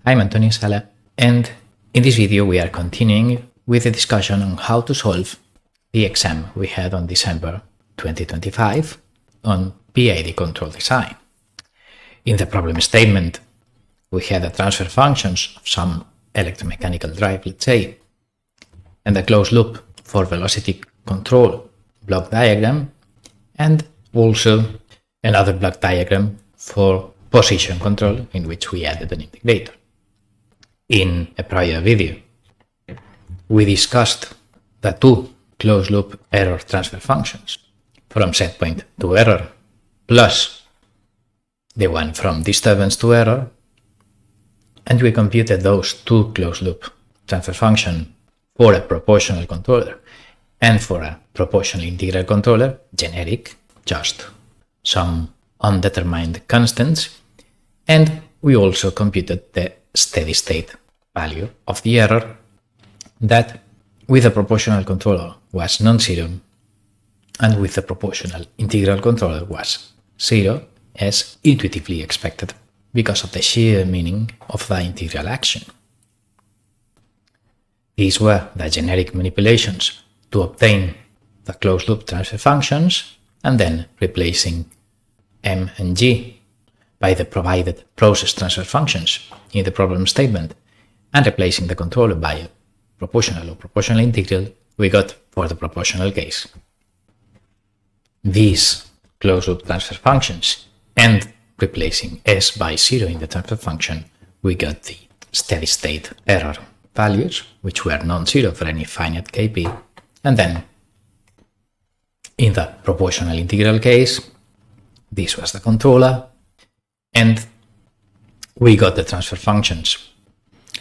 I'm Antonio Sala, and in this video we are continuing with the discussion on how to solve the exam we had on December 2025 on PID control design. In the problem statement, we had the transfer functions of some electromechanical drive, let's say, and the closed loop for velocity control block diagram, and also another block diagram for position control in which we added an integrator. In a prior video, we discussed the two closed loop error transfer functions from setpoint to error plus the one from disturbance to error, and we computed those two closed loop transfer functions for a proportional controller and for a proportional integral controller, generic, just some undetermined constants, and we also computed the steady state value of the error that with a proportional controller was non-zero and with the proportional integral controller was zero, as intuitively expected because of the sheer meaning of the integral action. These were the generic manipulations to obtain the closed loop transfer functions and then replacing M and G by the provided process transfer functions in the problem statement and replacing the controller by a proportional or proportional integral we got for the proportional case. These closed loop transfer functions and replacing S by 0 in the transfer function, we got the steady state error values, which were non-zero for any finite Kp, and then in the proportional integral case, this was the controller, and we got the transfer functions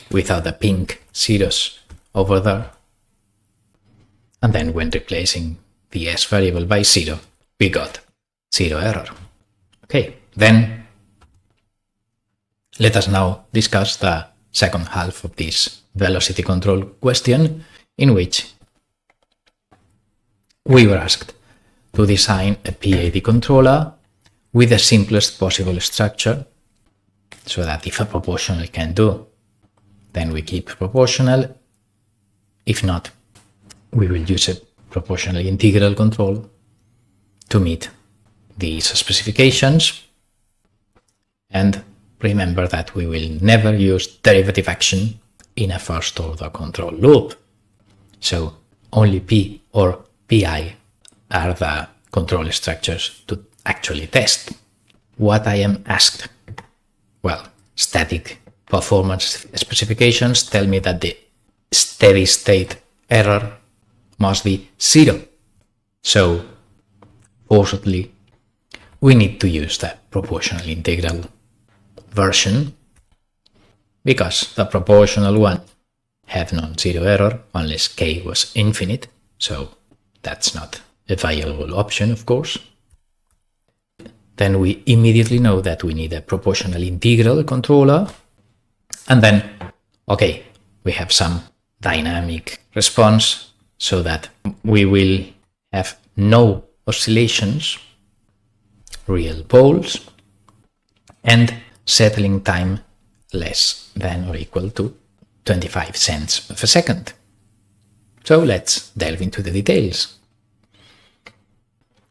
without the pink zeros over there. And then when replacing the S variable by 0, we got 0 error. Okay, then let us now discuss the second half of this velocity control question, in which we were asked to design a PID controller with the simplest possible structure, so that if a proportional can do, then we keep proportional. If not, we will use a proportional integral control to meet these specifications. And remember that we will never use derivative action in a first order control loop. So only P or PI are the control structures to actually test. What I am asked? Well, static performance specifications tell me that the steady state error must be 0. So fortunately, we need to use the proportional integral version because the proportional one had non-zero error unless k was infinite, so that's not a viable option, of course. Then we immediately know that we need a proportional integral controller, and then, okay, we have some dynamic response so that we will have no oscillations, real poles, and settling time less than or equal to 25 cents per second. So let's delve into the details.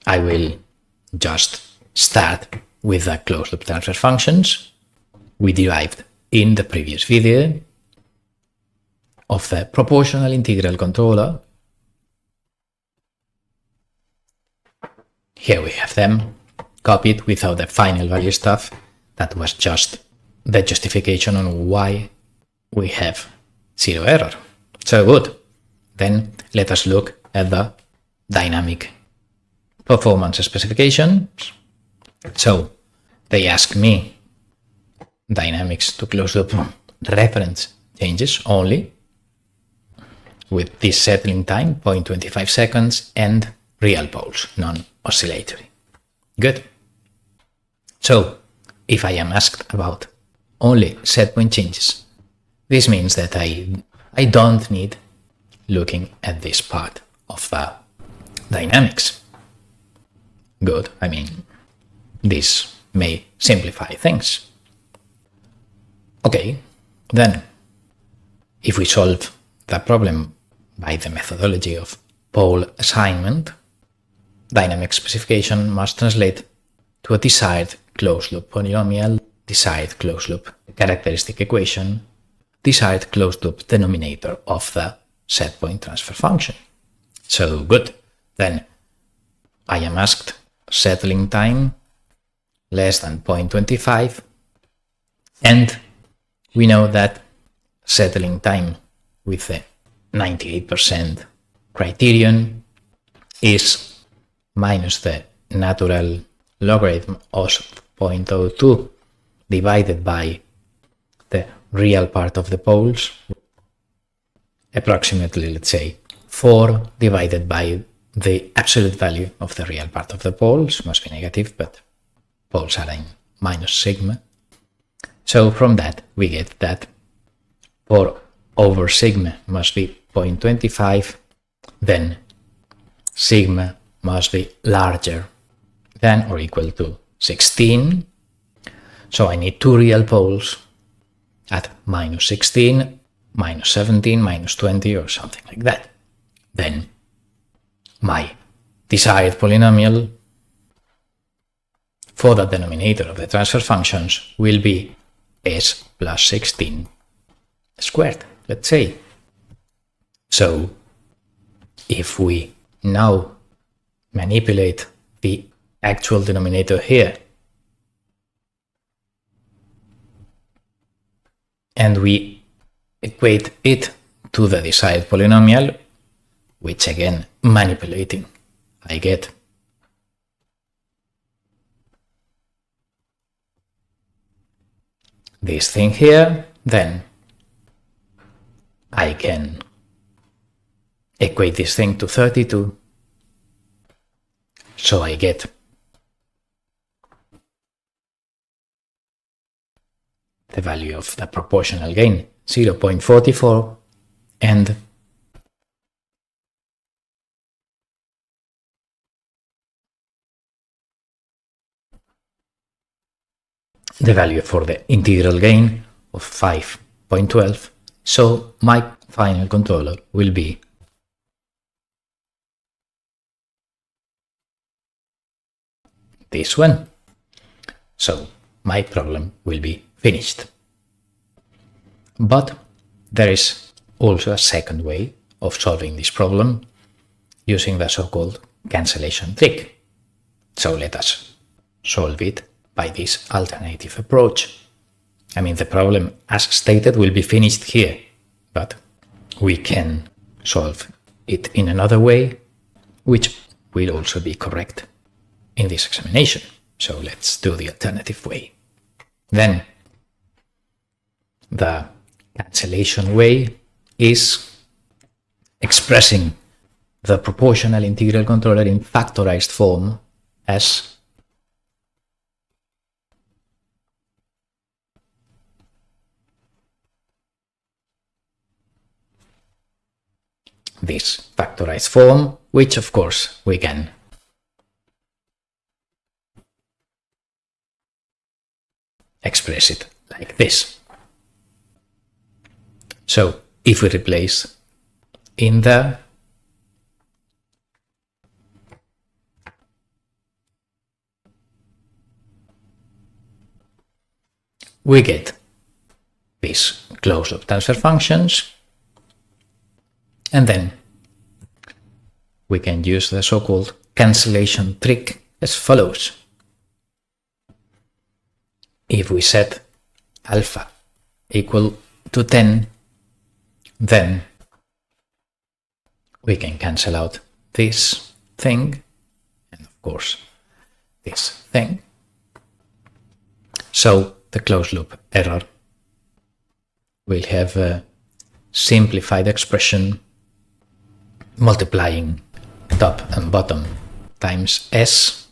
I will just start with the closed loop transfer functions we derived in the previous video of the proportional integral controller. Here we have them copied without the final value stuff. That was just the justification on why we have 0 error. So good. Then let us look at the dynamic performance specifications. So they ask me dynamics to closed loop reference changes only with this settling time 0.25 seconds and real poles, non-oscillatory. Good. So if I am asked about only setpoint changes, this means that I don't need looking at this part of the dynamics. Good, I mean, this may simplify things. Okay, Then, if we solve the problem by the methodology of pole assignment, dynamic specification must translate to a desired closed-loop polynomial, desired closed-loop characteristic equation, desired closed-loop denominator of the setpoint transfer function. So good. Then I am asked settling time less than 0.25, and we know that settling time with the 98% criterion is minus the natural logarithm of 0.02 divided by the real part of the poles, approximately, let's say, 4 divided by the absolute value of the real part of the poles, must be negative, but poles are in minus sigma. So from that, we get that 4 over sigma must be 0.25, then sigma must be larger than or equal to 16. So I need 2 real poles at minus 16, minus 17, minus 20, or something like that. Then my desired polynomial for the denominator of the transfer functions will be s plus 16 squared, let's say. So if we now manipulate the actual denominator here and we equate it to the desired polynomial, which again manipulating, I get this thing here, then I can equate this thing to 32, so I get the value of the proportional gain, 0.44, and the value for the integral gain of 5.12. So my final controller will be this one. So my problem will be finished. But there is also a second way of solving this problem using the so-called cancellation trick. So let us solve it by this alternative approach. I mean, the problem, as stated, will be finished here, but we can solve it in another way, which will also be correct in this examination. So let's do the alternative way. Then the cancellation way is expressing the proportional integral controller in factorized form as this factorized form, which of course we can express it like this. So if we replace in there, we get these closed-loop transfer functions, and then we can use the so-called cancellation trick as follows. If we set alpha equal to 10, then we can cancel out this thing and of course this thing. So the closed loop error will have a simplified expression multiplying top and bottom times s.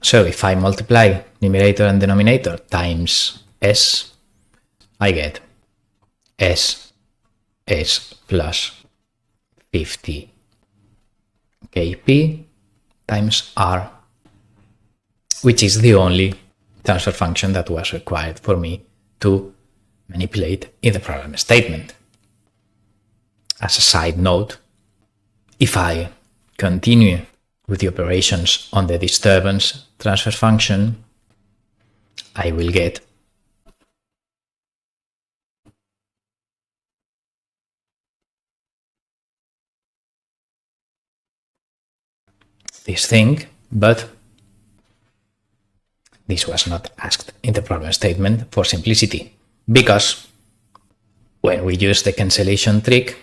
So if I multiply numerator and denominator times s, I get s plus 50 kp times r, which is the only transfer function that was required for me to manipulate in the problem statement. As a side note, if I continue with the operations on the disturbance transfer function, I will get this thing, but this was not asked in the problem statement for simplicity, because when we use the cancellation trick,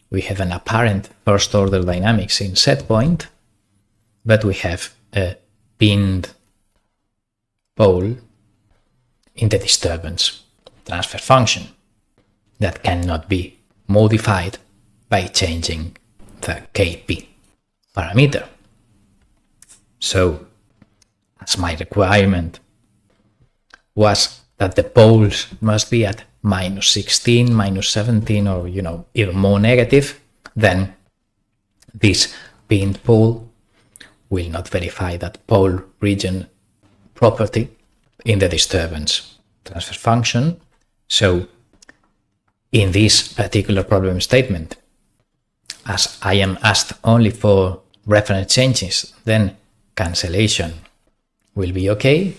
we have an apparent first order dynamics in setpoint, but we have a pinned pole in the disturbance transfer function that cannot be modified by changing the KP parameter. So, as my requirement was that the poles must be at -16, -17, or even more negative, then this pinned pole will not verify that pole region property in the disturbance transfer function. So in this particular problem statement, as I am asked only for reference changes, then cancellation will be okay.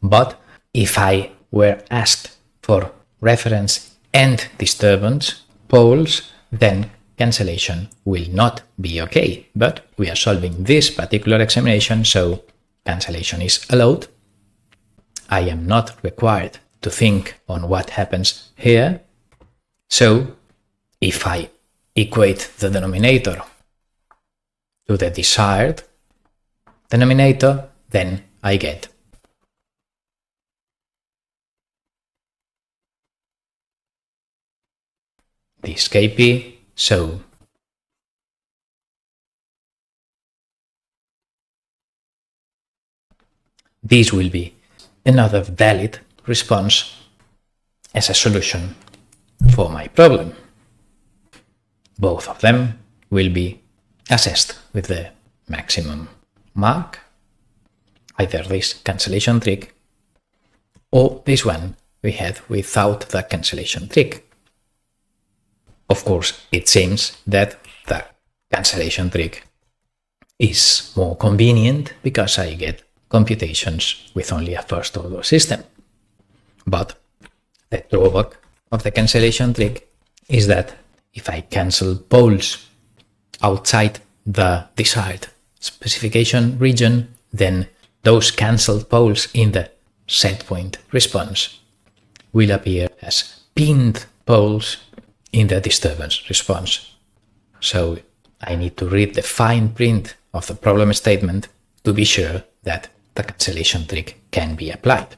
But if I were asked for reference and disturbance poles, then cancellation will not be okay. But we are solving this particular examination, so cancellation is allowed. I am not required to think on what happens here. So if I equate the denominator to the desired denominator, then I get this KP. So this will be another valid response as a solution for my problem. Both of them will be assessed with the maximum mark, either this cancellation trick or this one we had without the cancellation trick. Of course, it seems that the cancellation trick is more convenient because I get computations with only a first order system. But the drawback of the cancellation trick is that if I cancel poles outside the desired specification region, then those cancelled poles in the setpoint response will appear as pinned poles in the disturbance response. So I need to read the fine print of the problem statement to be sure that the cancellation trick can be applied.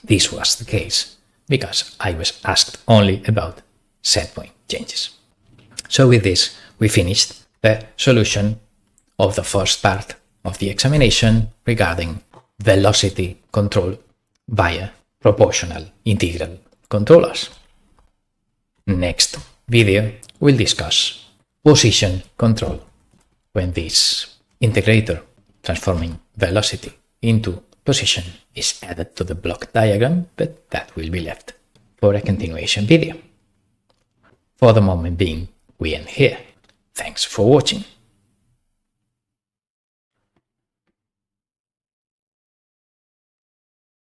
This was the case because I was asked only about setpoint changes. So with this, we finished the solution of the first part of the examination regarding velocity control via proportional integral controllers. Next video, we'll discuss position control when this integrator transforming velocity into position is added to the block diagram, but that will be left for a continuation video. For the moment being, we end here. Thanks for watching.